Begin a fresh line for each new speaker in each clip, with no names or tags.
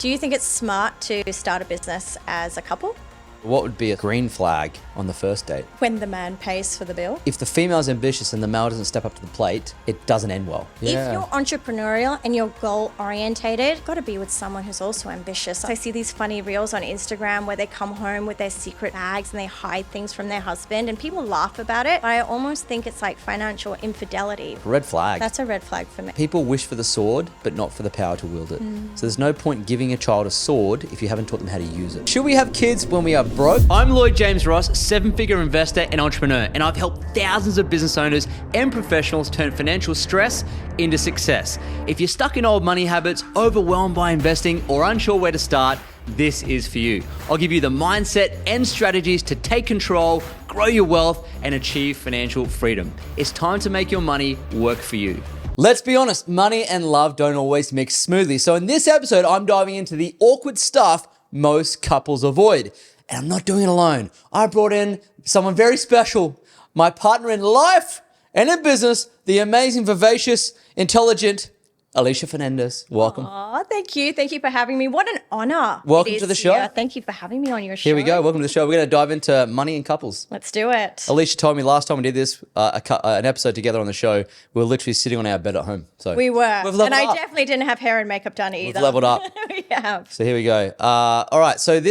Do you think it's smart to start a business as a couple?
What would be a green flag on the first date?
When the man pays for the bill?
If the female's ambitious and the male doesn't step up to the plate, it doesn't end well.
If you're entrepreneurial and you're goal orientated, got to be with someone who's also ambitious. I see these funny reels on Instagram where they come home with their secret bags and they hide things from their husband and people laugh about it. But I almost think it's like financial infidelity.
Red flag.
That's a red flag for me.
People wish for the sword, but not for the power to wield it. So there's no point giving a child a sword if you haven't taught them how to use it. Should we have kids when we are broke?
I'm Lloyd James Ross, seven-figure investor and entrepreneur, and I've helped thousands of business owners and professionals turn financial stress into success. If you're stuck in old money habits, overwhelmed by investing, or unsure where to start, this is for you. I'll give you the mindset and strategies to take control, grow your wealth, and achieve financial freedom. It's time to make your money work for you.
Let's be honest, money and love don't always mix smoothly. So in this episode, I'm diving into the awkward stuff most couples avoid. And I'm not doing it alone. I brought in someone very special, my partner in life and in business, the amazing, vivacious, intelligent Alisha Fernandez. Welcome.
Oh, thank you. Thank you for having me. What an honor.
Welcome to the show.
Yeah, thank you for having me on your show.
Here we go. Welcome to the show. We're going to dive into money and couples.
Let's do it.
Alicia told me last time we did this, an episode together on the show, we were literally sitting on our bed at home. So
we were.
We've leveled
and I
up.
definitely didn't have hair and makeup done either.
We've leveled up.
We have.
So here we go. All right. So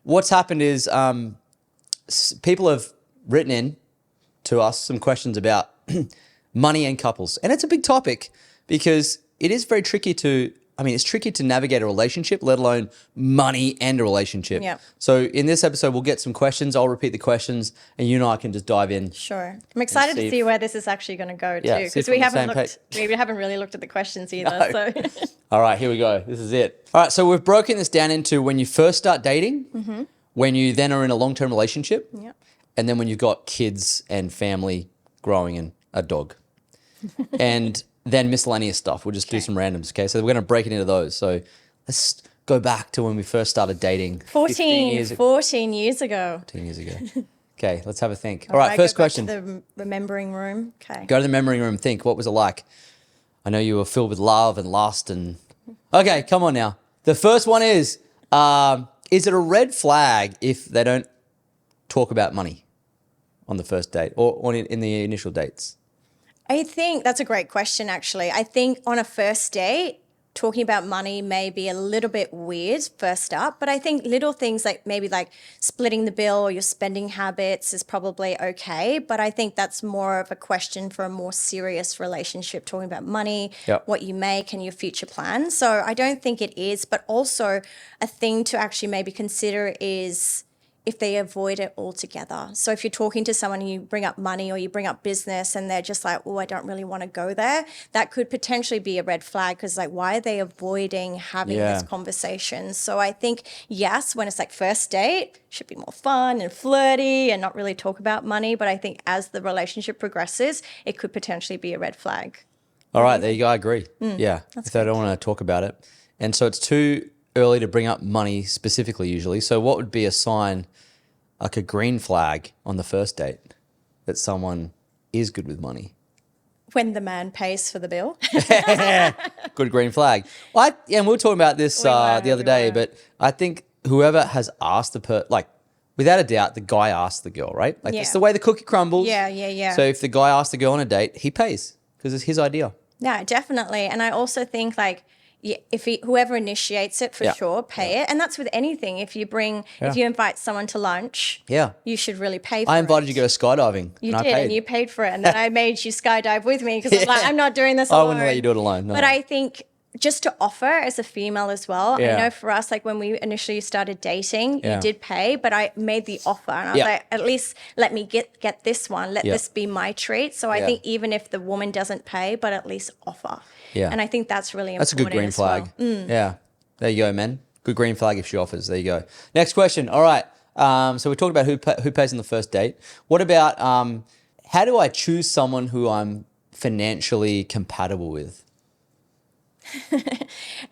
what's happened is people have written in to us some questions about money and couples. And it's a big topic because it is very tricky it's tricky to navigate a relationship, let alone money and a relationship.
Yeah.
So in this episode, we'll get some questions. I'll repeat the questions and you and I can just dive in.
Sure. I'm excited to see where this is actually going to go too.
Yeah,
Because
see
we
if we're on
haven't
the same
looked, we haven't really looked at the questions either.
No.
So
All right, here we go. This is it. All right, so we've broken this down into when you first start dating, when you then are in a long-term relationship, and then when you've got kids and family growing and a dog. And then miscellaneous stuff. We'll just do some randoms, okay? So we're going to break it into those. So let's go back to when we first started dating.
14 years ago.
14 years ago. Okay, let's have a think. All right,
go
first
back
question.
to the remembering room. Okay.
Go to the memory room, think. What was it like? I know you were filled with love and lust and... Okay, come on now. The first one is it a red flag if they don't talk about money on the first date or in the initial dates?
I think that's a great question, actually. I think on a first date, talking about money may be a little bit weird first up, but I think little things like maybe like splitting the bill or your spending habits is probably okay. But I think that's more of a question for a more serious relationship, talking about money, what you make and your future plans. So I don't think it is, but also a thing to actually maybe consider is if they avoid it altogether. So if you're talking to someone and you bring up money or you bring up business and they're just like, oh, I don't really want to go there, that could potentially be a red flag because like, why are they avoiding having this conversation? So I think, yes, when it's like first date, should be more fun and flirty and not really talk about money. But I think as the relationship progresses, it could potentially be a red flag.
All right, there you go. I agree. Yeah, if they don't want to talk about it. And so it's too early to bring up money specifically usually. So what would be a sign, like a green flag on the first date that someone is good with money?
When the man pays for the bill.
Good green flag. Well, and we were talking about this the other day, but I think whoever has asked without a doubt, the guy asked the girl, right? Like it's the way the cookie crumbles.
Yeah.
So if the guy asks the girl on a date, he pays because it's his idea.
Yeah, definitely. And I also think like, whoever initiates it for sure, pay it. And that's with anything. If you invite someone to lunch, you should really pay for it.
I invited you to go skydiving.
You did, and you paid for it. And then I made you skydive with me because I'm like, I'm not doing this alone.
I wouldn't let you do it alone. No.
But I think just to offer as a female as well, I know for us, like when we initially started dating, you did pay, but I made the offer. And I was like, at least let me get this one. Let this be my treat. So I think even if the woman doesn't pay, but at least offer. Yeah. And I think that's really important.
That's a good green flag. Well. Yeah. There you go, man. Good green flag if she offers. There you go. Next question. All right. So we talked about who pays on the first date. What about how do I choose someone who I'm financially compatible with?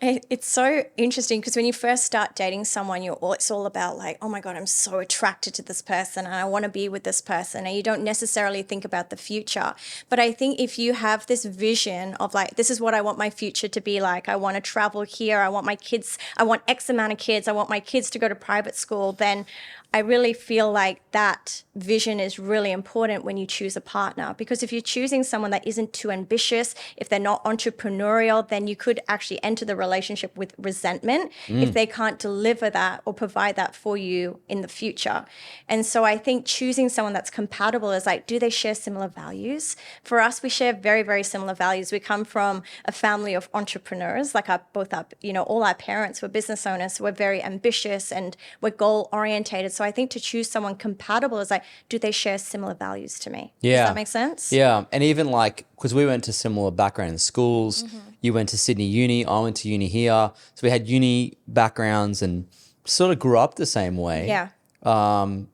It's so interesting because when you first start dating someone, it's all about like, oh my God, I'm so attracted to this person and I want to be with this person. And you don't necessarily think about the future. But I think if you have this vision of like, this is what I want my future to be like, I want to travel here, I want my kids, I want X amount of kids, I want my kids to go to private school, then I really feel like that vision is really important when you choose a partner, because if you're choosing someone that isn't too ambitious, if they're not entrepreneurial, then you could actually enter the relationship with resentment if they can't deliver that or provide that for you in the future. And so I think choosing someone that's compatible is like, do they share similar values? For us, we share very, very similar values. We come from a family of entrepreneurs, like all our parents were business owners, so we're very ambitious and we're goal orientated. So I think to choose someone compatible is like, do they share similar values to me?
Yeah.
Does that make sense?
Yeah. And even like, because we went to similar background in schools, you went to Sydney Uni, I went to uni here. So we had uni backgrounds and sort of grew up the same way.
Yeah.
And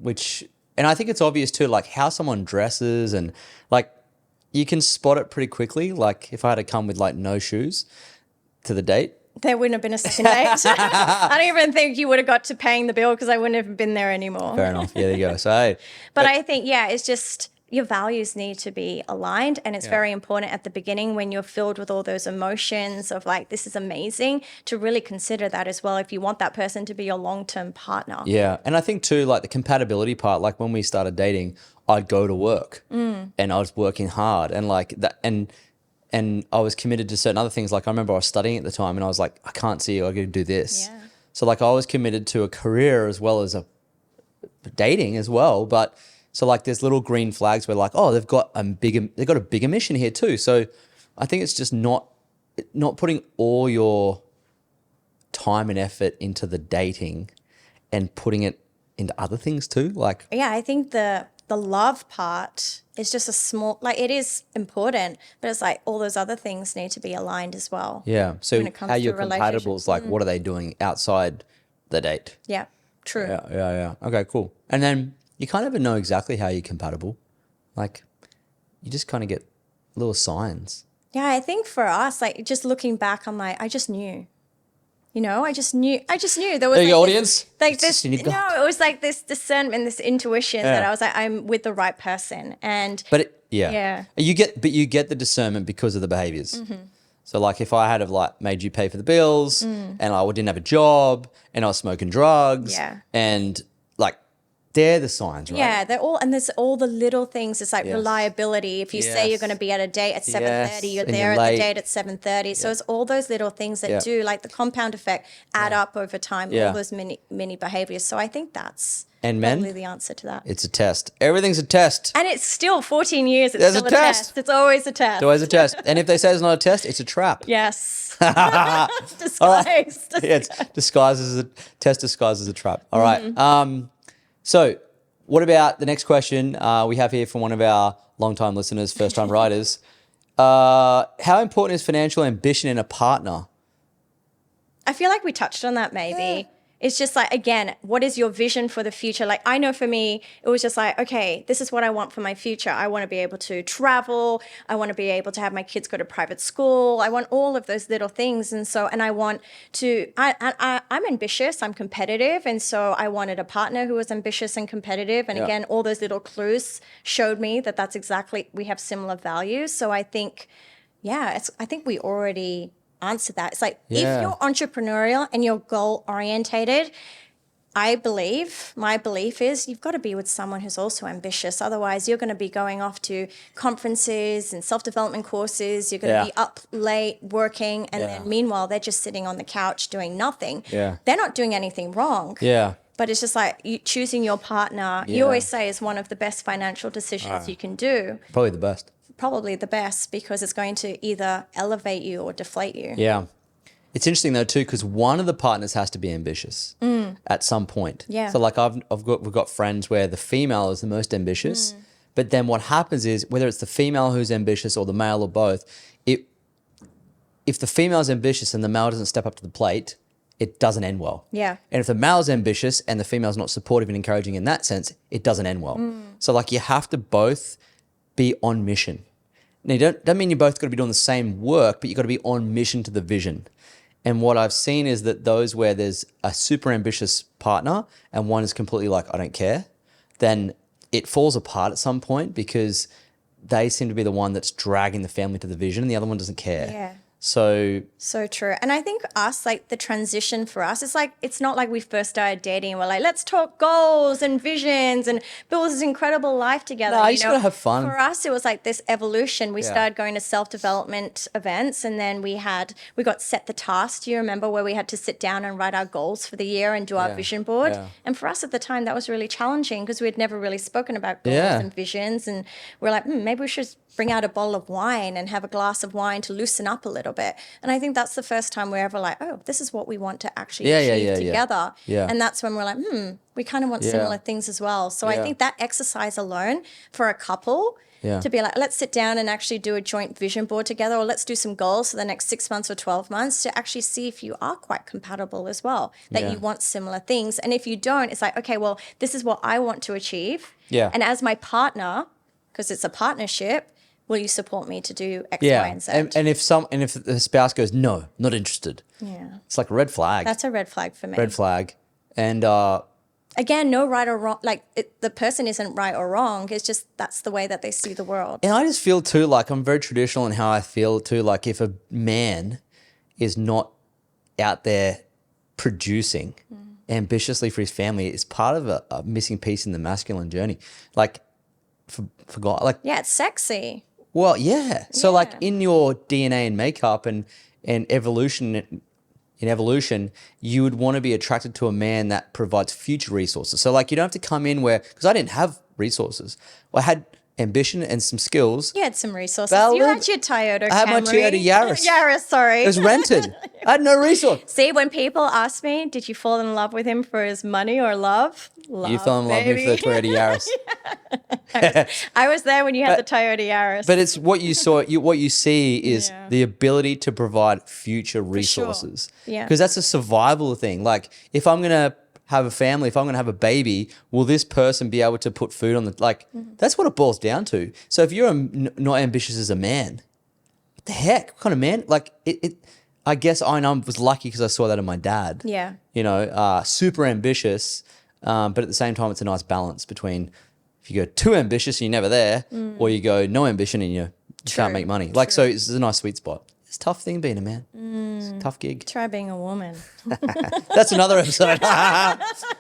I think it's obvious too, like how someone dresses and like you can spot it pretty quickly. Like if I had to come with like no shoes to the date,
there wouldn't have been a second date. I don't even think you would have got to paying the bill because I wouldn't have been there anymore.
Fair enough. Yeah, there you go. So, hey,
but I think, it's just your values need to be aligned. And it's very important at the beginning when you're filled with all those emotions of like, this is amazing, to really consider that as well if you want that person to be your long-term partner.
Yeah. And I think too, like the compatibility part, like when we started dating, I'd go to work and I was working hard and like that. And I was committed to certain other things. Like I remember I was studying at the time and I was like, I can't see you, I got to do this.
Yeah.
So like I was committed to a career as well as a dating as well. But so like there's little green flags where like, oh, they've got a bigger mission here too. So I think it's just not putting all your time and effort into the dating and putting it into other things too. Like,
I think the love part is just a small, like it is important, but it's like all those other things need to be aligned as well.
yeah. So
when it comes
how
to
you're compatible
relationships.
is like, what are they doing outside the date?
Yeah, true.
Yeah. Okay, cool. And then you can't ever know exactly how you're compatible. Like you just kind of get little signs.
Yeah, I think for us, like just looking back, I'm like, I just knew. I just knew there was
There you go,
like
audience.
it was like this discernment, this intuition that I was like, I'm with the right person. And
You get the discernment because of the behaviors. So like if I had have like made you pay for the bills and I didn't have a job and I was smoking drugs and like they're the signs, right?
Yeah, there's all the little things. It's like reliability. If you say you're going to be at a date at 7:30, you're
and
there
you're
at
late.
the date at 7:30. So it's all those little things that do, like the compound effect, add up over time. All those mini behaviors. So I think that's probably the answer to that.
It's a test. Everything's a test.
And it's still 14 years. It's
There's
still
a test.
It's always a test.
It's always a test. And if they say it's not a test, it's a trap.
Yes. Disguised.
Yeah, it's disguised as a trap. All right. So what about the next question we have here from one of our longtime listeners, first-time writers. How important is financial ambition in a partner?
I feel like we touched on that maybe. It's just like, again, what is your vision for the future? Like, I know for me, it was just like, okay, this is what I want for my future. I want to be able to travel. I want to be able to have my kids go to private school. I want all of those little things. And I want to, I'm ambitious, I'm competitive. And so I wanted a partner who was ambitious and competitive. And again, all those little clues showed me that that's exactly, we have similar values. So I think, I think we already answer that. It's like if you're entrepreneurial and you're goal orientated, my belief is you've got to be with someone who's also ambitious. Otherwise, you're going to be going off to conferences and self-development courses. You're going to be up late working, and then meanwhile they're just sitting on the couch doing nothing.
Yeah.
They're not doing anything wrong.
Yeah.
But it's just like choosing your partner, you always say, is one of the best financial decisions you can do.
Probably the best.
Probably the best, because it's going to either elevate you or deflate you.
Yeah. It's interesting though too, because one of the partners has to be ambitious at some point.
Yeah.
So like we've got friends where the female is the most ambitious, but then what happens is whether it's the female who's ambitious or the male or both, if the female's ambitious and the male doesn't step up to the plate, it doesn't end well.
Yeah.
And if the male's ambitious and the female's not supportive and encouraging in that sense, it doesn't end well. So like you have to both be on mission. Now, you don't mean you both got to be doing the same work, but you got to be on mission to the vision. And what I've seen is that those where there's a super ambitious partner and one is completely like, I don't care, then it falls apart at some point because they seem to be the one that's dragging the family to the vision and the other one doesn't care.
Yeah.
So
true. And I think us, like the transition for us, it's not like we first started dating and we're like, let's talk goals and visions and build this incredible life together.
No, you just gotta have fun.
For us, it was like this evolution. We started going to self-development events and then we got set the task. Do you remember where we had to sit down and write our goals for the year and do our vision board?
Yeah.
And for us at the time, that was really challenging because we had never really spoken about goals and visions. And we're like, maybe we should bring out a bottle of wine and have a glass of wine to loosen up a little bit. And I think that's the first time we're ever like, oh, this is what we want to actually achieve together.
Yeah.
And that's when we're like, we kind of want similar things as well. So I think that exercise alone for a couple to be like, let's sit down and actually do a joint vision board together, or let's do some goals for the next 6 months or 12 months to actually see if you are quite compatible as well, that you want similar things. And if you don't, it's like, okay, well, this is what I want to achieve.
Yeah.
And as my partner, because it's a partnership, will you support me to do X, Y, and Z?
And if the spouse goes, no, not interested.
Yeah.
It's like a red flag.
That's a red flag for me.
Red flag. And
again, no right or wrong. Like the person isn't right or wrong. It's just that's the way that they see the world.
I just feel too like I'm very traditional in how I feel too. Like if a man is not out there producing ambitiously for his family, it's part of a missing piece in the masculine journey. Like for God, like
it's sexy.
Well, yeah. So like in your DNA and makeup and evolution, in evolution, you would want to be attracted to a man that provides future resources. So like you don't have to come in because I didn't have resources. Well, I had ambition and some skills.
You had some resources.
Valid.
You had your Toyota Camry.
I had my Toyota Yaris.
Yaris, sorry.
It was rented. I had no resource.
See, when people ask me, did you fall in love with him for his money or love? Love,
you fell in love with me for the Toyota Yaris.
I was there when you had the Toyota Yaris.
But it's what you saw. What you see is the ability to provide future resources.
Sure. Yeah.
Because that's a survival thing. Like if I'm gonna have a family, if I'm gonna have a baby, will this person be able to put food on the That's what it boils down to. So if you're not ambitious as a man, what the heck? What kind of man? Like it I guess I was lucky because I saw that in my dad.
Yeah.
You know, super ambitious, but at the same time, it's a nice balance between if you go too ambitious and you're never there, or you go no ambition and you can't make money. Like, so it's a nice sweet spot. It's a tough thing being a man. It's a tough gig.
Try being a woman.
That's another episode.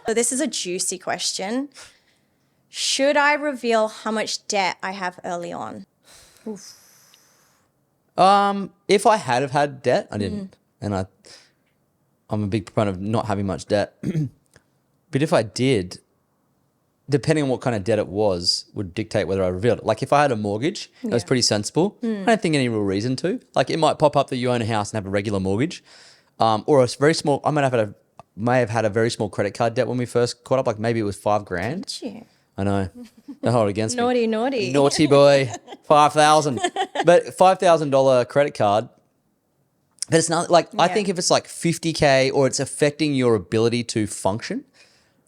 So this is a juicy question. Should I reveal how much debt I have early on? Oof.
If I had debt, I didn't. And I'm a big proponent of not having much debt. But if I did, depending on what kind of debt it was, would dictate whether I revealed it. Like if I had a mortgage, that was pretty sensible. I don't think any real reason to. Like it might pop up that you own a house and have a regular mortgage, or a very small. I may have had a very small credit card debt when we first caught up. Like maybe it was $5,000.
Did you?
I know. Don't hold it against me.
Naughty.
Naughty boy. 5,000. But $5,000 credit card. But it's not like I think if it's like $50K or it's affecting your ability to function,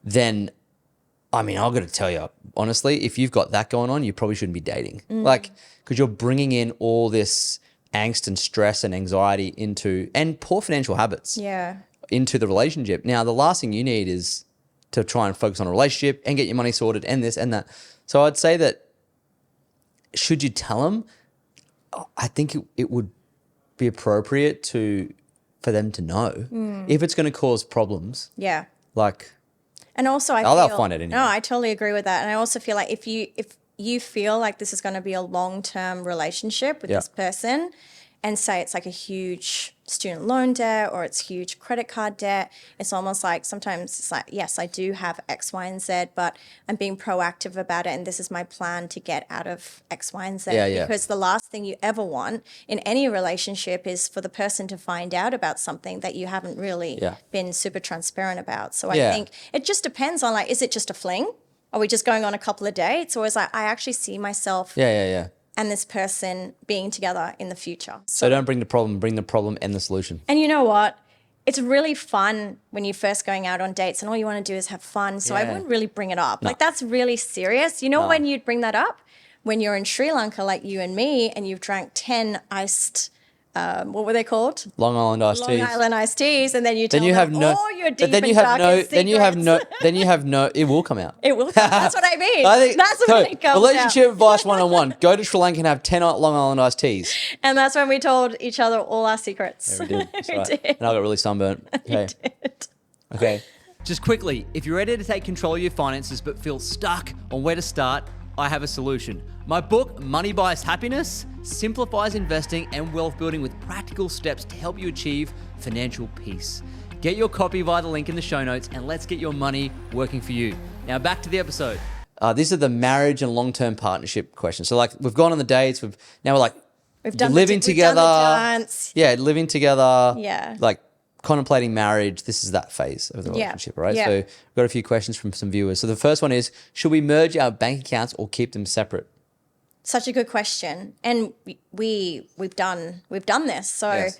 then I mean, I've got to tell you, honestly, if you've got that going on, you probably shouldn't be dating. Like, because you're bringing in all this angst and stress and anxiety and poor financial habits into the relationship. Now, the last thing you need is to try and focus on a relationship and get your money sorted and this and that. So I'd say that should you tell them, I think it would be appropriate for them to know if it's going to cause problems.
Yeah.
Like...
And also,
they'll find it anyway.
No, I totally agree with that. And I also feel like if you feel like this is going to be a long-term relationship with this person, and say it's like a huge student loan debt or it's huge credit card debt, it's almost like sometimes it's like, yes, I do have X, Y, and Z, but I'm being proactive about it, and this is my plan to get out of X, Y, and Z. Because the last thing you ever want in any relationship is for the person to find out about something that you haven't really been super transparent about. So I think it just depends on like, is it just a fling? Are we just going on a couple of dates? Or is like, I actually see myself and this person being together in the future.
So don't bring the problem and the solution.
And you know what? It's really fun when you're first going out on dates and all you want to do is have fun. So I wouldn't really bring it up. No. Like that's really serious. You know when you'd bring that up? when you're in Sri Lanka, like you and me, and you've drank 10 iced, what were they called?
Long Island iced teas.
Long Island iced teas, and then you tell
Then you have
them
no.
all your
But
deep
then you
and
have no.
darkest
Then you have no.
secrets.
Then you have no. It will come out.
It will come. That's what I mean.
I think
That's when it comes
relationship
out.
advice 101. Go to Sri Lanka and have 10 Long Island iced teas.
And that's when we told each other all our secrets.
Yeah, we did. That's
We
right.
did.
And I got really sunburnt. Okay.
Did.
Okay.
Just quickly, if you're ready to take control of your finances but feel stuck on where to start, I have a solution. My book, Money Buys Happiness, simplifies investing and wealth building with practical steps to help you achieve financial peace. Get your copy via the link in the show notes and let's get your money working for you. Now back to the episode.
These are the marriage and long-term partnership questions. So like we've gone on the dates. Now we're like
We've done
living
the, we've done
together.
the dance.
Yeah, living together.
Yeah.
Like contemplating marriage. This is that phase of the
Yeah.
relationship, right?
Yeah.
So we've got a few questions from some viewers. So the first one is, should we merge our bank accounts or keep them separate?
Such a good question. And we've done this. So
Yes.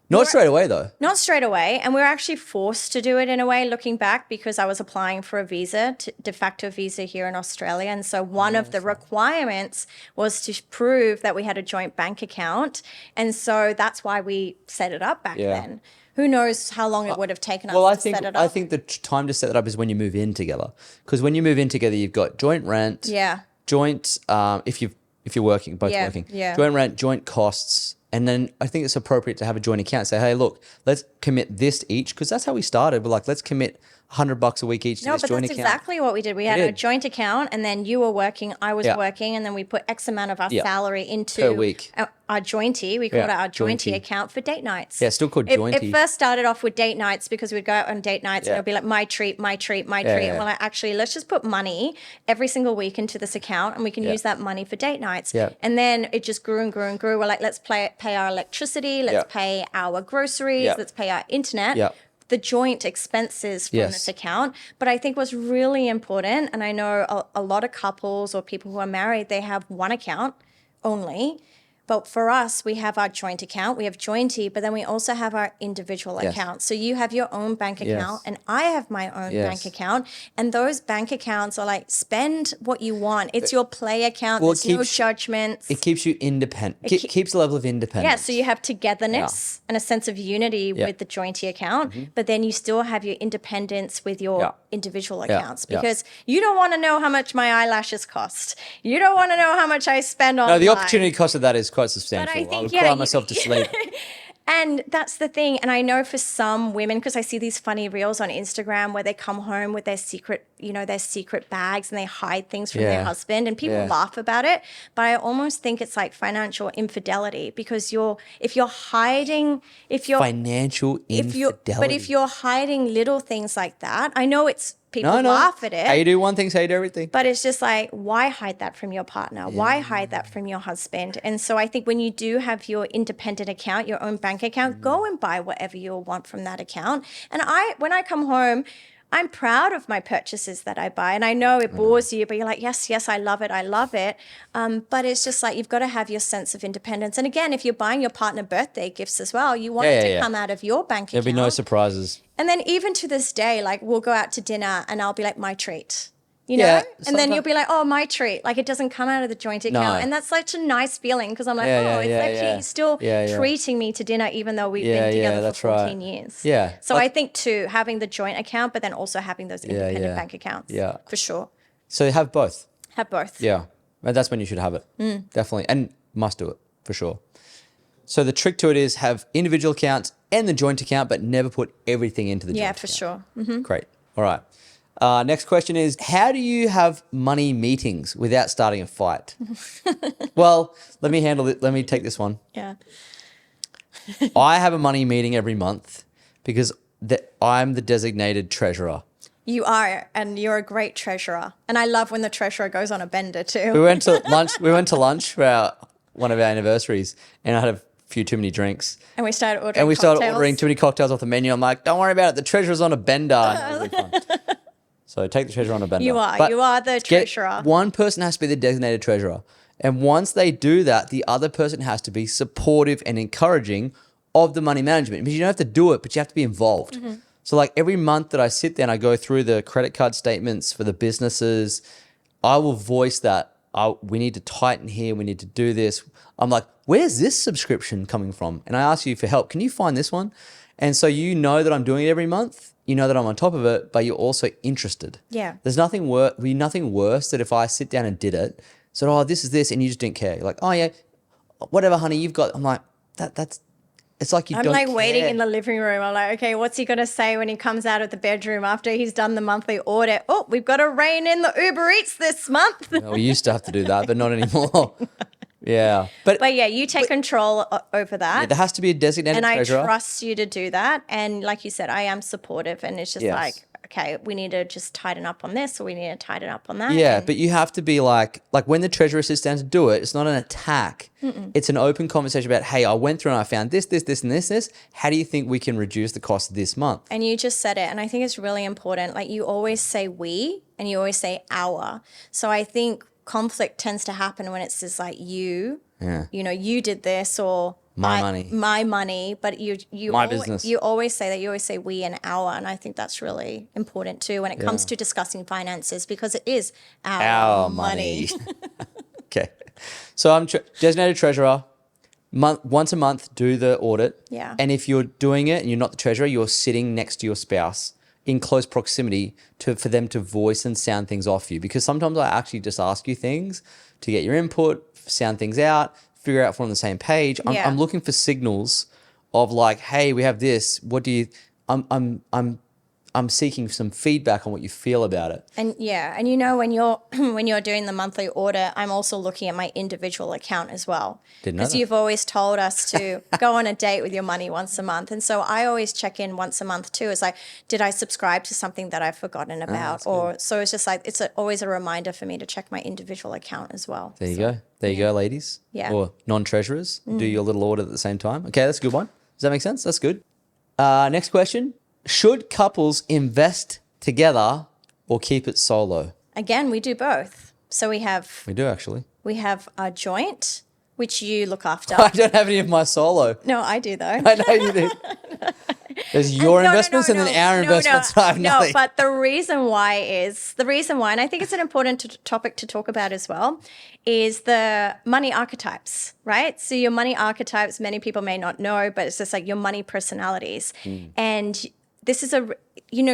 Not straight away though.
not straight away. And we were actually forced to do it in a way, looking back, because I was applying for a visa, de facto visa here in Australia. And so one of the requirements was to prove that we had a joint bank account. And so that's why we set it up back
Yeah.
then. Who knows how long it would have taken us
Well,
to set it up.
I think the time to set that up is when you move in together. Because when you move in together, you've got joint rent.
Yeah.
Joint, if you're working, both
Yeah,
working.
yeah.
Joint rent, joint costs. And then I think it's appropriate to have a joint account. Say, hey, look, let's commit this each, because that's how we started. We're like, let's commit $100 a week each to
No,
this
but
joint
that's
account.
exactly what we did. We had a
did.
joint account, and then you were working, I was
Yeah.
working, and then we put X amount of our
Yeah.
salary into
Per week.
Our jointy. We called it
Yeah,
our jointy
jointy.
account for date nights.
Yeah, still called
It
jointy.
first started off with date nights because we'd go out on date nights and
Yeah.
it'd be like my treat, my treat, my
Yeah,
treat.
yeah.
And we're like, actually, let's just put money every single week into this account, and we can
Yeah.
use that money for date nights.
Yeah.
And then it just grew and grew and grew. We're like, let's pay our electricity, let's
Yeah.
pay our groceries,
Yeah.
let's pay our internet.
Yeah.
The joint expenses from
Yes.
this account. But I think what's really important, and I know a lot of couples or people who are married, they have one account only. But for us, we have our joint account, we have jointy, but then we also have our individual
Yes.
account. So you have your own bank account
Yes.
and I have my own
Yes.
bank account. And those bank accounts are like, spend what you want. It's your play account.
Well, it
There's no
keeps-
judgments.
It keeps you independent. Keeps a level of independence.
Yeah, so you have togetherness and a sense of unity
Yeah.
with the jointy account, but then you still have your independence with your
Yeah.
individual
Yeah.
accounts,
Yeah.
because you don't want to know how much my eyelashes cost. You don't want to know how much I spend on
No, the opportunity cost of that is quite substantial.
I think,
would
yeah,
cry
you-
myself to sleep.
And that's the thing. And I know for some women, because I see these funny reels on Instagram where they come home with their secret, their secret bags, and they hide things from their
Yeah.
husband, and people
Yeah.
laugh about it. But I almost think it's like financial infidelity, because if you're hiding,
Financial infidelity.
but if you're hiding little things like that, I know people
no.
laugh at it.
How you do one thing, how you do everything.
But it's just like, why hide that from your partner? Why hide that from your husband? And so I think when you do have your independent account, your own bank account, go and buy whatever you want from that account. And when I come home, I'm proud of my purchases that I buy. And I know it bores you, but you're like, yes, I love it. I love it. But it's just like, you've got to have your sense of independence. And again, if you're buying your partner birthday gifts as well, you want it to come out of your bank account.
There'll be no surprises.
And then even to this day, like we'll go out to dinner and I'll be like, my treat,
Yeah,
and then
sometimes-
you'll be like, oh, my treat. Like it doesn't come out of the joint account. And that's such a nice feeling, because I'm like, it's still treating me to dinner, even though we've been together for 14 years.
Yeah.
So I think too, having the joint account, but then also having those independent bank accounts.
Yeah.
For sure.
So have both.
Have both.
Yeah. And that's when you should have it. Definitely. And must do it for sure. So the trick to it is have individual accounts and the joint account, but never put everything into the joint account.
Yeah, for sure. Mm-hmm.
Great. All right. Next question is, how do you have money meetings without starting a fight? Well, let me handle it. Let me take this one.
Yeah.
I have a money meeting every month because I'm the designated treasurer.
You are, and you're a great treasurer. And I love when the treasurer goes on a bender too.
We went to lunch. We went to lunch for one of our anniversaries, and I had a few too many drinks.
And we started ordering
And we started
cocktails.
ordering too many cocktails off the menu. I'm like, don't worry about it. The treasurer's on a bender. And it was really fun. So take the treasurer on a bender.
You are.
But
You are the treasurer.
one person has to be the designated treasurer. And once they do that, the other person has to be supportive and encouraging of the money management. Because you don't have to do it, but you have to be involved.
Mm-hmm.
So like every month that I sit there and I go through the credit card statements for the businesses, I will voice that oh, we need to tighten here. We need to do this. I'm like, where's this subscription coming from? And I ask you for help. Can you find this one? And so you know that I'm doing it every month. You know that I'm on top of it, but you're also interested.
Yeah.
There's nothing worse that if I sit down and did it, said, oh, this is this, and you just didn't care. You're like, oh yeah, whatever, honey, you've got. I'm like, that's. It's like you
I'm
don't
like
care.
waiting in the living room. I'm like, okay, what's he going to say when he comes out of the bedroom after he's done the monthly audit? Oh, we've got to rein in the Uber Eats this month.
Well, we used to have to do that, but not anymore. Yeah. But
yeah, you take control over that.
yeah, there has to be a designated
and
treasurer.
I trust you to do that. And like you said, I am supportive. And it's just
Yes.
like, okay, we need to just tighten up on this or we need to tighten up on that.
Yeah,
And
but you have to be like when the treasurer sits down to do it, it's not an attack. It's an open conversation about, hey, I went through and I found this, this, this, and this. How do you think we can reduce the cost this month?
And you just said it. And I think it's really important. Like you always say we and you always say our. So I think conflict tends to happen when it's just like you did this or my money, but
business.
You always say that. You always say we and our, and I think that's really important too when it comes to discussing finances because it is our money.
Okay, so I'm designated treasurer. Once a month, do the audit.
Yeah.
And if you're doing it and you're not the treasurer, you're sitting next to your spouse in close proximity for them to voice and sound things off you. Because sometimes I actually just ask you things to get your input, sound things out, figure out if we're on the same page. I'm looking for signals of like, hey, we have this. What do you? I'm seeking some feedback on what you feel about it.
And and when you're when you're doing the monthly audit, I'm also looking at my individual account as well.
Didn't know
Because
that.
you've always told us to go on a date with your money once a month. And so I always check in once a month too. It's like, did I subscribe to something that I've forgotten about? So it's just like, it's always a reminder for me to check my individual account as well.
There you go. There you go, ladies.
Yeah.
Or non-treasurers. Do your little audit at the same time. Okay, that's a good one. Does that make sense? That's good. Next question. Should couples invest together or keep it solo?
Again, we do both. So we
We do actually.
have a joint, which you look after.
I don't have any of my solo.
No, I do though.
I know you do. There's your investments and then our investments. I have nothing.
But the reason why, and I think it's an important topic to talk about as well, is the money archetypes, right? So your money archetypes, many people may not know, but it's just like your money personalities. And this is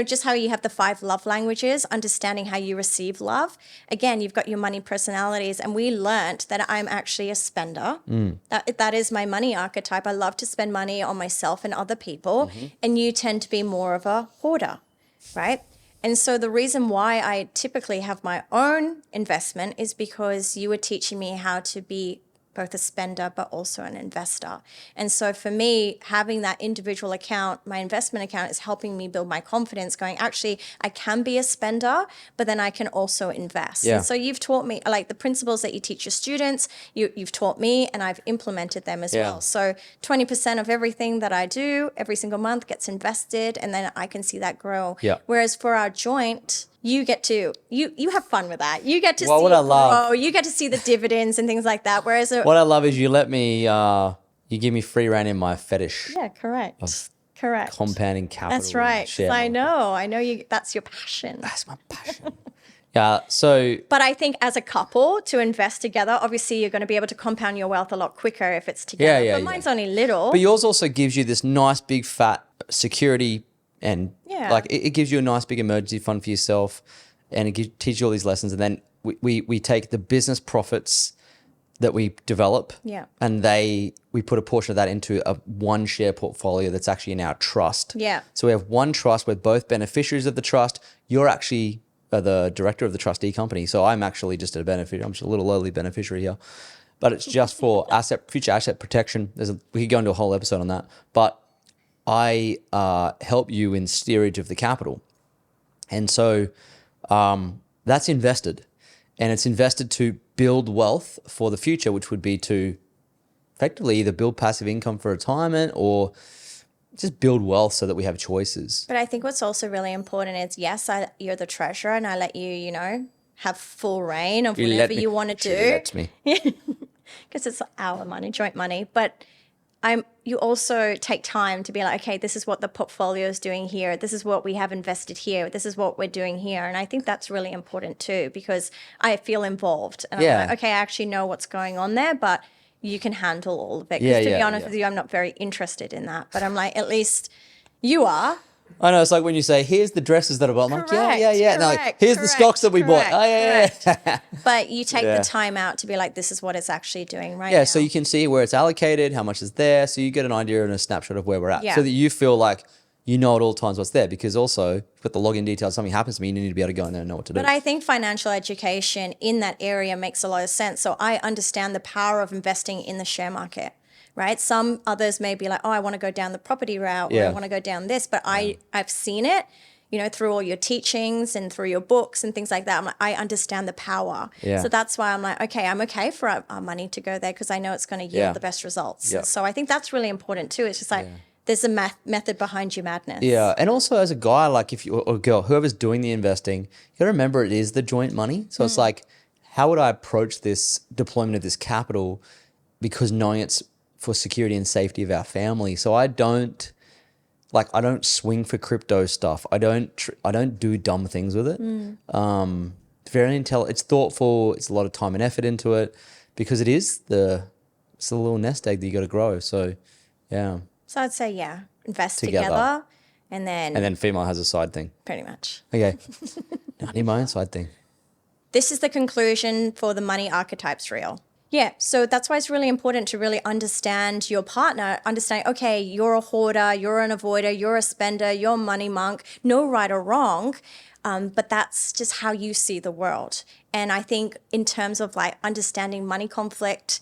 just how you have the 5 love languages, understanding how you receive love. Again, you've got your money personalities, and we learnt that I'm actually a spender. That is my money archetype. I love to spend money on myself and other people, and you tend to be more of a hoarder, right? And so the reason why I typically have my own investment is because you were teaching me how to be both a spender but also an investor. And so for me, having that individual account, my investment account, is helping me build my confidence going, actually, I can be a spender, but then I can also invest.
Yeah.
And so you've taught me, like the principles that you teach your students, you've taught me, and I've implemented them as well. So 20% of everything that I do every single month gets invested, and then I can see that grow.
Yeah.
Whereas for our joint, you get to you have fun with that. You get to see
what I
it
love-
grow. You get to see the dividends and things like that. Whereas
What I love is you let me, you give me free rein in my fetish.
correct.
Compounding capital.
That's right. 'Cause
Share
I
market.
know you. That's your passion.
That's my passion. Yeah. So
But I think as a couple to invest together, obviously you're going to be able to compound your wealth a lot quicker if it's together.
Yeah,
but mine's only little.
But yours also gives you this nice big fat security and like it gives you a nice big emergency fund for yourself, and it teaches you all these lessons. And then we take the business profits that we develop, and we put a portion of that into a one share portfolio that's actually in our trust.
Yeah.
So we have one trust. We're both beneficiaries of the trust. You're actually the director of the trustee company, so I'm actually just a beneficiary. I'm just a little lowly beneficiary here, but it's just for future asset protection. We could go into a whole episode on that, but I help you in steerage of the capital, and so that's invested, and it's invested to build wealth for the future, which would be to effectively either build passive income for retirement or just build wealth so that we have choices.
But I think what's also really important is, yes, you're the treasurer, and I let you, have full reign of whatever you want to do.
She lets me.
Because it's our money, joint money. But you also take time to be like, okay, this is what the portfolio is doing here. This is what we have invested here. This is what we're doing here. And I think that's really important too, because I feel involved and I'm like, okay, I actually know what's going on there, but you can handle all of it. Because to be honest with you, I'm not very interested in that. But I'm like, at least you are.
I know, it's like when you say, here's the dresses that I bought. I'm like, yeah. And they're like, here's the stocks that we bought. Oh, yeah.
But you take the time out to be like, this is what it's actually doing right now.
Yeah, so you can see where it's allocated, how much is there. So you get an idea and a snapshot of where we're at. So that you feel like you know at all times what's there. Because also, if you put the login details, something happens to me, you need to be able to go in there and know what to do.
But I think financial education in that area makes a lot of sense. So I understand the power of investing in the share market. Right? Some others may be like, oh, I want to go down the property route or I want to go down this. But I've seen it, through all your teachings and through your books and things like that. I'm like, I understand the power. So that's why I'm like, okay, I'm okay for our money to go there because I know it's going to yield the best results. So I think that's really important too. It's just like there's a method behind your madness.
Yeah. And also as a guy, like if you or girl, whoever's doing the investing, you got to remember it is the joint money. So it's like, how would I approach this deployment of this capital because knowing it's for security and safety of our family. So I don't swing for crypto stuff. I don't do dumb things with it. Very intelligent. It's thoughtful. It's a lot of time and effort into it because it's a little nest egg that you got to grow. So, yeah.
So I'd say, invest together and then
female has a side thing.
Pretty much.
Okay. I need my own side thing.
This is the conclusion for the money archetypes reel. Yeah, so that's why it's really important to really understand your partner, understand, okay, you're a hoarder, you're an avoider, you're a spender, you're a money monk, no right or wrong, but that's just how you see the world. And I think in terms of like understanding money conflict,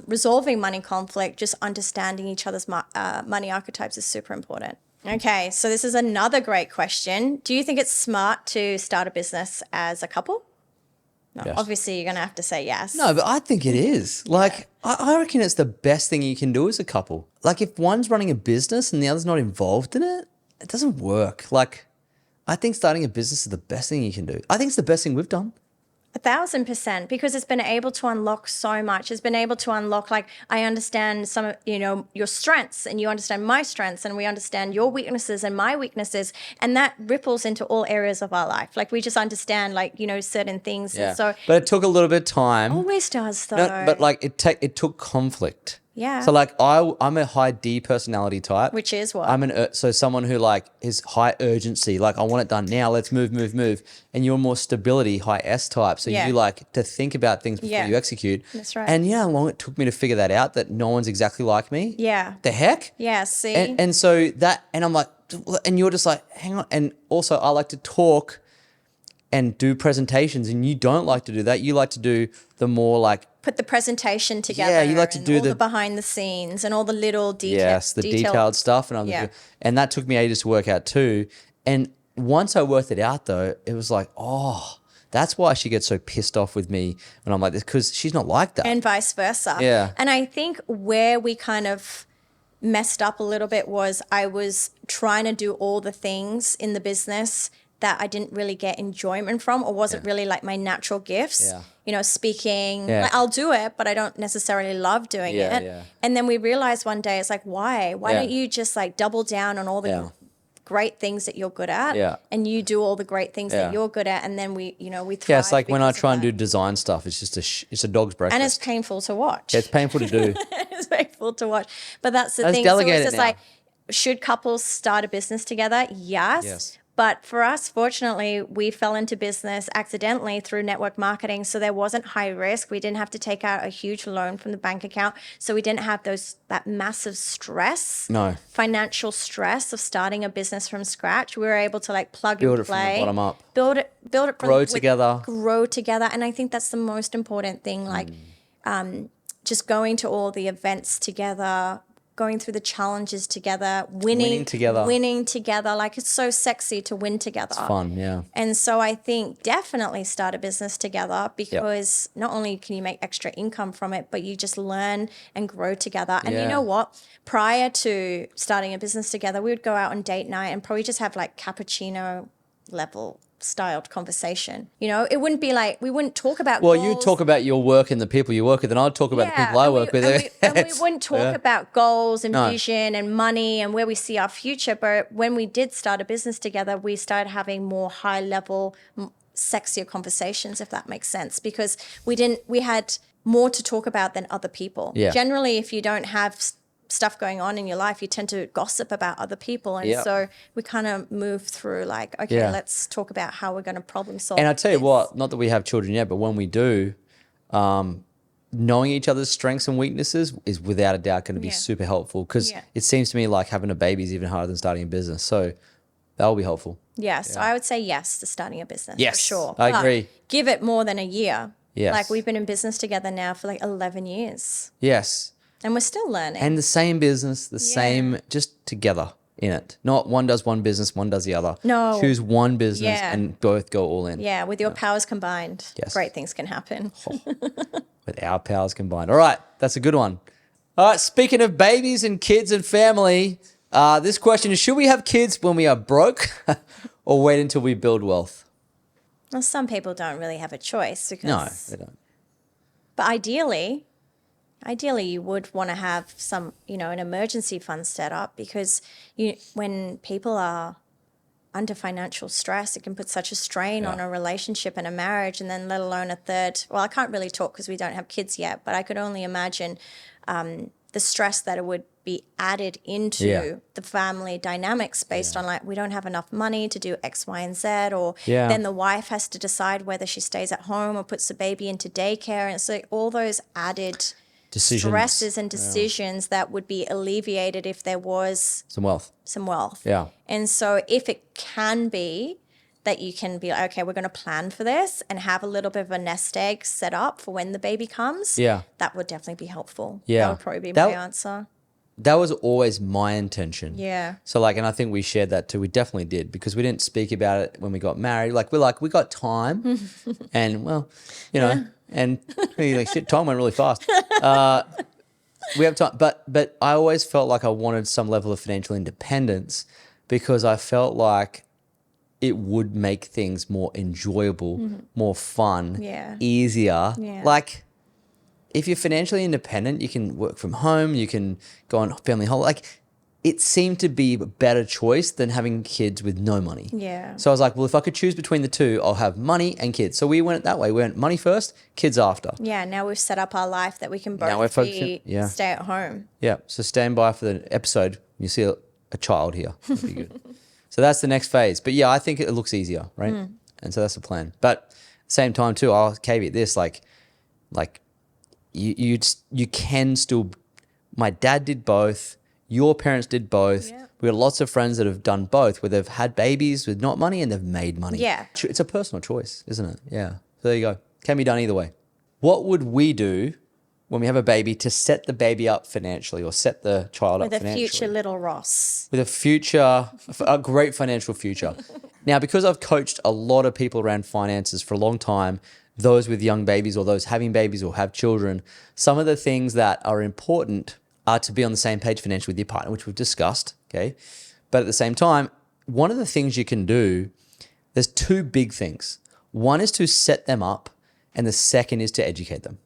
resolving money conflict, just understanding each other's money archetypes is super important. Okay, so this is another great question. Do you think it's smart to start a business as a couple? No, yes. Obviously you're going to have to say yes.
No, but I think it is. Like, I reckon it's the best thing you can do as a couple. Like, if one's running a business and the other's not involved in it, it doesn't work. Like, I think starting a business is the best thing you can do. I think it's the best thing we've done.
1,000%, because it's been able to unlock so much. It's been able to unlock, like, I understand some of, your strengths and you understand my strengths and we understand your weaknesses and my weaknesses. And that ripples into all areas of our life. Like, we just understand, like, certain things.
Yeah.
And so,
but it took a little bit of time.
Always does, though.
No, but, like, it took conflict.
Yeah.
So like I'm a high D personality type.
Which is what?
I'm so someone who like is high urgency. Like I want it done now. Let's move. And you're more stability, high S type. So you like to think about things before you execute.
That's right.
And you know how long it took me to figure that out, that no one's exactly like me?
Yeah.
The heck?
Yeah, see?
And so that, and I'm like, and you're just like, hang on. And also I like to talk and do presentations, and you don't like to do that. You like to do the more like,
put the presentation together.
Yeah, you like to do
all the behind the scenes and all the little details.
Yes, the detailed stuff. And that took me ages to work out too. And once I worked it out though, it was like, oh, that's why she gets so pissed off with me when I'm like this, because she's not like that.
And vice versa.
Yeah.
And I think where we kind of messed up a little bit was I was trying to do all the things in the business that I didn't really get enjoyment from, or wasn't really like my natural gifts. Yeah. Speaking, like, I'll do it, but I don't necessarily love doing it.
Yeah.
And then we realized one day, it's like, why? Why don't you just like double down on all the great things that you're good at?
Yeah.
And you do all the great things that you're good at, and then we thrive.
Yeah, it's like when I try and do design stuff, it's just it's a dog's breakfast.
And it's painful to watch.
Yeah, it's painful to do.
It's painful to watch. But that's the thing.
Delegate
so it's just like, should couples start a business together? Yes. But for us, fortunately, we fell into business accidentally through network marketing. So there wasn't high risk. We didn't have to take out a huge loan from the bank account. So we didn't have that massive stress, financial stress of starting a business from scratch. We were able to like plug and play.
Build it from the bottom up.
Build it from
grow together.
Grow together. And I think that's the most important thing. Like just going to all the events together, going through the challenges together, winning together. Like, it's so sexy to win together.
It's fun, yeah.
And so I think definitely start a business together, because not only can you make extra income from it, but you just learn and grow together. And you know what? Prior to starting a business together, we would go out on date night and probably just have like cappuccino level styled conversation. You know, it wouldn't be like, we wouldn't talk about
Well,
goals.
you talk about your work and the people you work with, and I'll talk about the people I work with.
And we wouldn't talk about goals and
No.
vision and money and where we see our future. But when we did start a business together, we started having more high level, sexier conversations, if that makes sense, because we had more to talk about than other people.
Yeah.
Generally, if you don't have stuff going on in your life, you tend to gossip about other people. And so we kind of move through like, okay, let's talk about how we're going to problem solve.
And I tell you what, not that we have children yet, but when we do, knowing each other's strengths and weaknesses is without a doubt going to be super helpful, because it seems to me like having a baby is even harder than starting a business. So that will be helpful.
Yes, I would say yes to starting a business.
Yes,
for sure.
I
But
agree.
give it more than a year.
Yes.
Like we've been in business together now for like 11 years.
Yes.
And we're still learning.
And the same business, the same, just together in it. Not one does one business, one does the other.
No.
Choose one business and both go all in.
Yeah, with your powers combined,
Yes.
great things can happen.
With our powers combined. All right, that's a good one. All right, speaking of babies and kids and family, this question is, should we have kids when we are broke or wait until we build wealth?
Well, some people don't really have a choice because.
No, they don't.
But ideally, you would want to have some, an emergency fund set up, because when people are under financial stress, it can put such a strain on a relationship and a marriage, and then let alone a third. Well, I can't really talk because we don't have kids yet, but I could only imagine the stress that it would be added into the family dynamics based on like, we don't have enough money to do X, Y, and Z, or then the wife has to decide whether she stays at home or puts the baby into daycare. And so all those added stresses and decisions that would be alleviated if there was
Some wealth. Yeah.
And so if it can be that you can be like, okay, we're going to plan for this and have a little bit of a nest egg set up for when the baby comes, that would definitely be helpful.
Yeah.
That would probably be my answer.
That was always my intention.
Yeah.
So like, and I think we shared that too. We definitely did, because we didn't speak about it when we got married. Like, we got time and well, and like shit, time went really fast. We have time, but I always felt like I wanted some level of financial independence, because I felt like it would make things more enjoyable, more fun, easier.
Yeah.
Like, if you're financially independent, you can work from home, you can go on family holiday. Like, it seemed to be a better choice than having kids with no money.
Yeah.
So I was like, well, if I could choose between the two, I'll have money and kids. So we went that way. We went money first, kids after.
Yeah, now we've set up our life that we can
Now we're
both
focusing-
stay at home.
Yeah. So stand by for the episode. You see a child here. That'd be good. So that's the next phase. But yeah, I think it looks easier, right? And so that's the plan. But at the same time too, I'll caveat this, like you can still, my dad did both, your parents did both.
Yeah.
We got lots of friends that have done both, where they've had babies with not money and they've made money.
Yeah.
It's a personal choice, isn't it? Yeah. So there you go. Can be done either way. What would we do when we have a baby to set the baby up financially, or set the child
With
up
a
financially?
future little Ross.
With a great financial future. Now, because I've coached a lot of people around finances for a long time, those with young babies or those having babies or have children, some of the things that are important are to be on the same page financially with your partner, which we've discussed, okay? But at the same time, one of the things you can do, there's two big things. One is to set them up, and the second is to educate them.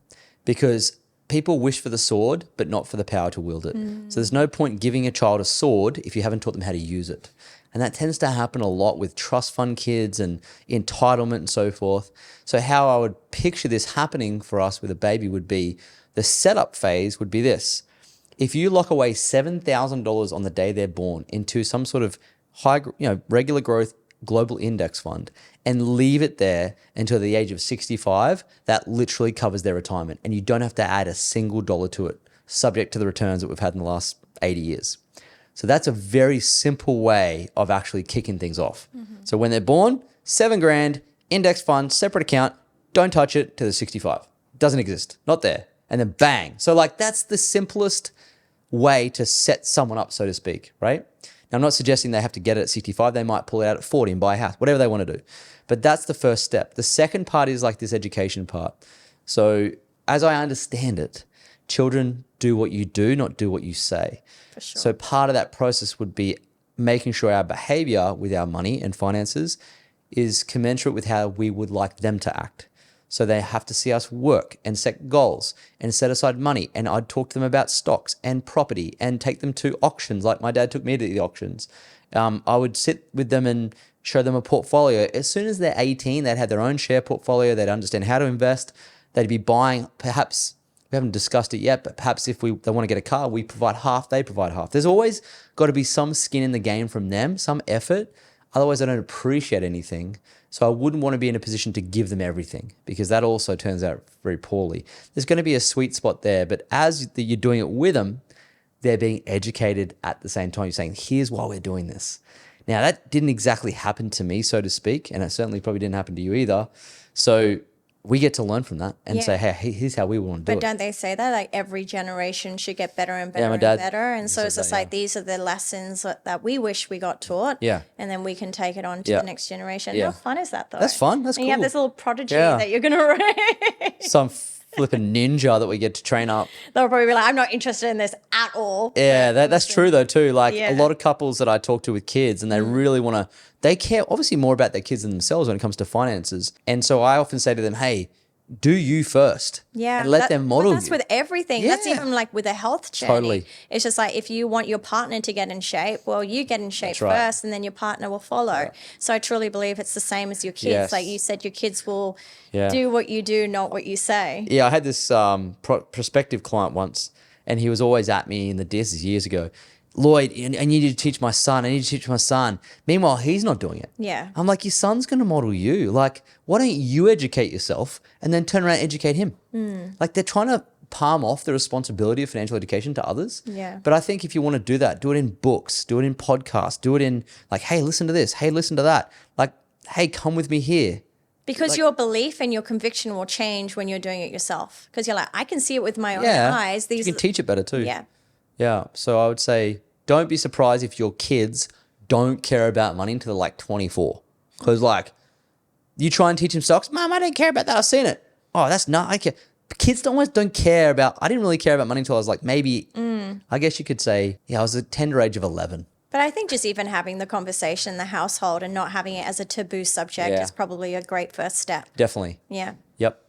Because people wish for the sword, but not for the power to wield it. So there's no point giving a child a sword if you haven't taught them how to use it. And that tends to happen a lot with trust fund kids and entitlement and so forth. So how I would picture this happening for us with a baby would be, the setup phase would be this. If you lock away $7,000 on the day they're born into some sort of high, regular growth global index fund, and leave it there until the age of 65, that literally covers their retirement. And you don't have to add a single dollar to it, subject to the returns that we've had in the last 80 years. So that's a very simple way of actually kicking things off. So when they're born, $7,000, index fund, separate account, don't touch it to the 65. Doesn't exist, not there. And then bang. So like, that's the simplest way to set someone up, so to speak, right? Now, I'm not suggesting they have to get it at 65. They might pull it out at 40 and buy a house, whatever they want to do. But that's the first step. The second part is like this education part. So as I understand it, children do what you do, not do what you say.
For sure.
So part of that process would be making sure our behavior with our money and finances is commensurate with how we would like them to act. So they have to see us work and set goals and set aside money. And I'd talk to them about stocks and property and take them to auctions like my dad took me to the auctions. I would sit with them and show them a portfolio. As soon as they're 18, they'd have their own share portfolio. They'd understand how to invest. They'd be buying, perhaps, we haven't discussed it yet, but perhaps if they want to get a car, we provide half, they provide half. There's always got to be some skin in the game from them, some effort. Otherwise, I don't appreciate anything. So I wouldn't want to be in a position to give them everything because that also turns out very poorly. There's going to be a sweet spot there, but as you're doing it with them, they're being educated at the same time. You're saying, here's why we're doing this. Now, that didn't exactly happen to me, so to speak, and it certainly probably didn't happen to you either. So we get to learn from that and say, hey, here's how we want to do it.
But don't they say that? Like every generation should get better and better
my
and
dad
better. And so it's just
that,
like these are the lessons that we wish we got taught.
Yeah.
And then we can take it on to the next generation.
Yeah.
How fun is that though?
That's fun. That's
and
cool.
you have this little prodigy that you're going to raise.
Some flipping ninja that we get to train up.
They'll probably be like, I'm not interested in this at all.
Yeah, that's true though too. Like
Yeah.
a lot of couples that I talk to with kids and they really want to, they care obviously more about their kids than themselves when it comes to finances. And so I often say to them, hey, do you first.
Yeah.
And let them model
but that's
you.
with everything. That's
Yeah.
even like with a health journey.
Totally.
It's just like if you want your partner to get in shape, well, you get in shape
right.
first and then your partner will follow. So I truly believe it's the same as your kids.
Yes.
Like you said, your kids will
Yeah.
do what you do, not what you say.
Yeah, I had this prospective client once and he was always at me in the disses years ago. Lloyd, I need you to teach my son. I need you to teach my son. Meanwhile, he's not doing it.
Yeah.
I'm like, your son's going to model you. Like, why don't you educate yourself and then turn around and educate him? Like, they're trying to palm off the responsibility of financial education to others.
Yeah.
But I think if you want to do that, do it in books, do it in podcasts, do it in like, hey, listen to this. Hey, listen to that. Like, hey, come with me here.
Because your belief and your conviction will change when you're doing it yourself. Because you're like, I can see it with my own eyes.
You can teach it better too.
Yeah.
Yeah. So I would say, don't be surprised if your kids don't care about money until they're like 24. Because like, you try and teach them stocks. Mom, I don't care about that. I've seen it. Oh, that's not, I care. Kids always don't care about, I didn't really care about money until I was like maybe, I guess you could say, I was a tender age of 11.
But I think just even having the conversation in the household and not having it as a taboo subject is probably a great first step.
Definitely.
Yeah.
Yep.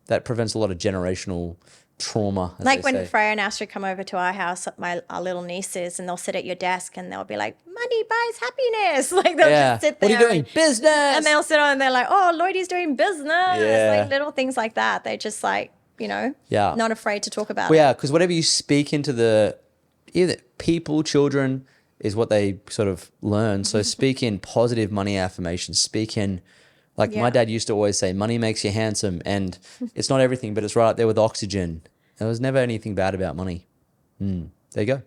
That prevents a lot of generational trauma. As
Like
they
when
say.
Freya and Astrid come over to our house, our little nieces, and they'll sit at your desk and they'll be like, money buys happiness. Like they'll just sit there.
What are you doing? Business.
And they'll sit on and they're like, oh, Lloydie's doing business.
Yeah.
Like little things like that. They're just like, not afraid to talk about
Well,
it.
yeah, because whatever you speak into the either people, children, is what they sort of learn. So speak in positive money affirmations. Speak in, like my dad used to always say, money makes you handsome. And it's not everything, but it's right up there with oxygen. There was never anything bad about money. There you go.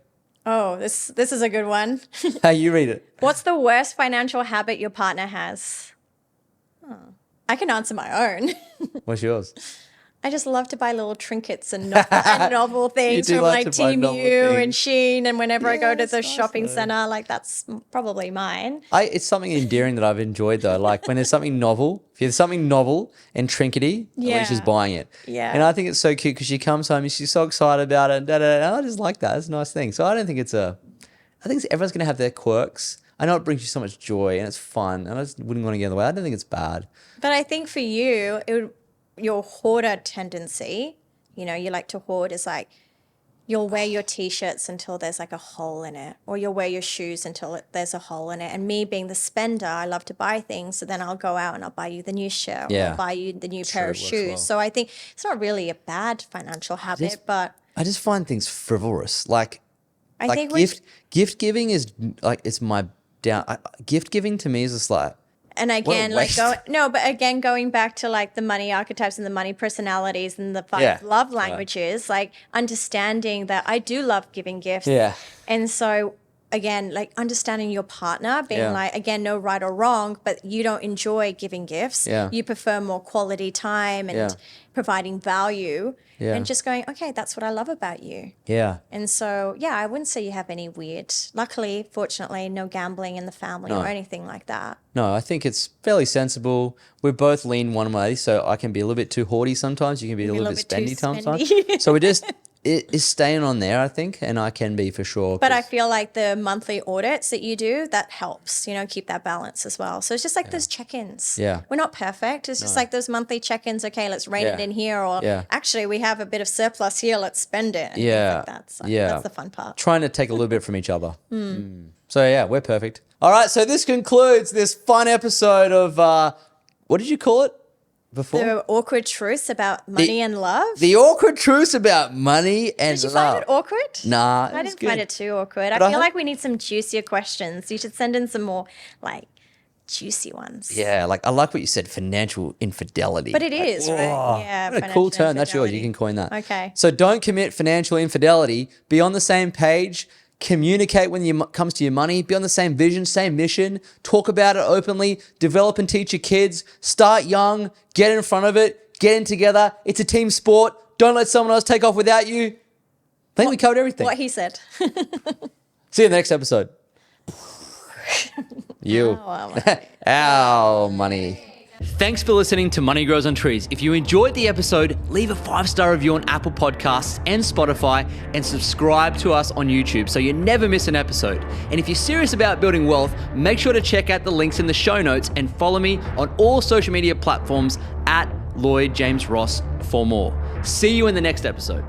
Oh, this is a good one.
Hey, you read it.
What's the worst financial habit your partner has? I can answer my own.
What's yours?
I just love to buy little trinkets and novel things
do
from
like
like
to buy novel
Temu and
things.
Shein, and whenever I go to
it's
the
nice
shopping
though.
center, like that's probably mine.
It's something endearing that I've enjoyed though. Like when there's something novel, if there's something novel and trinkety, Alicia's buying it.
Yeah.
And I think it's so cute because she comes home and she's so excited about it. And I just like that. It's a nice thing. So I don't think I think everyone's going to have their quirks. I know it brings you so much joy and it's fun. And I just wouldn't want to get in the way. I don't think it's bad.
But I think for you, your hoarder tendency, you like to hoard is like you'll wear your T-shirts until there's like a hole in it, or you'll wear your shoes until there's a hole in it. And me being the spender, I love to buy things. So then I'll go out and I'll buy you the new shirt, or I'll buy you the new pair of
it works
shoes.
well.
So I think it's not really a bad financial habit, but
I just find things frivolous. Like
I think
gift giving is like, it's my down. Gift giving to me is just like,
and again,
waste.
going back to like the money archetypes and the money personalities and the five love languages, like understanding that I do love giving gifts.
Yeah.
And so again, like understanding your partner, being like, again, no right or wrong, but you don't enjoy giving gifts.
Yeah.
You prefer more quality time and providing value.
Yeah.
And just going, okay, that's what I love about you.
yeah.
And so, I wouldn't say you have any weird, luckily, fortunately, no gambling in the family or anything like that.
No, I think it's fairly sensible. We both lean one way, so I can be a little bit too hoardy sometimes. You can be a little bit spendy sometimes.
spendy.
So is staying on there, I think, and I can be for sure.
But I feel like the monthly audits that you do, that helps, keep that balance as well. So it's just like those check-ins.
Yeah.
We're not perfect. It's just like those monthly check-ins. Okay, let's rein it in here. Or actually, we have a bit of surplus here. Let's spend it. And things like that. So that's the fun part.
Trying to take a little bit from each other. So yeah, we're perfect. All right, so this concludes this fun episode of, what did you call it before?
The awkward truths about money and love.
The awkward truths about money and love.
Did you find it awkward?
Nah,
I didn't find it too awkward. I feel like we need some juicier questions. You should send in some more juicy ones.
Yeah, I like what you said, financial infidelity.
But it is, right? Yeah.
What a cool term. That's yours. You can coin that.
Okay.
So don't commit financial infidelity. Be on the same page. Communicate when it comes to your money. Be on the same vision, same mission. Talk about it openly. Develop and teach your kids. Start young. Get in front of it. Get in together. It's a team sport. Don't let someone else take off without you. I think we covered everything.
What he said.
See you in the next episode. You. Ow, money.
Thanks for listening to Money Grows on Trees. If you enjoyed the episode, leave a 5-star review on Apple Podcasts and Spotify, and subscribe to us on YouTube so you never miss an episode. And if you're serious about building wealth, make sure to check out the links in the show notes and follow me on all social media platforms at Lloyd James Ross for more. See you in the next episode.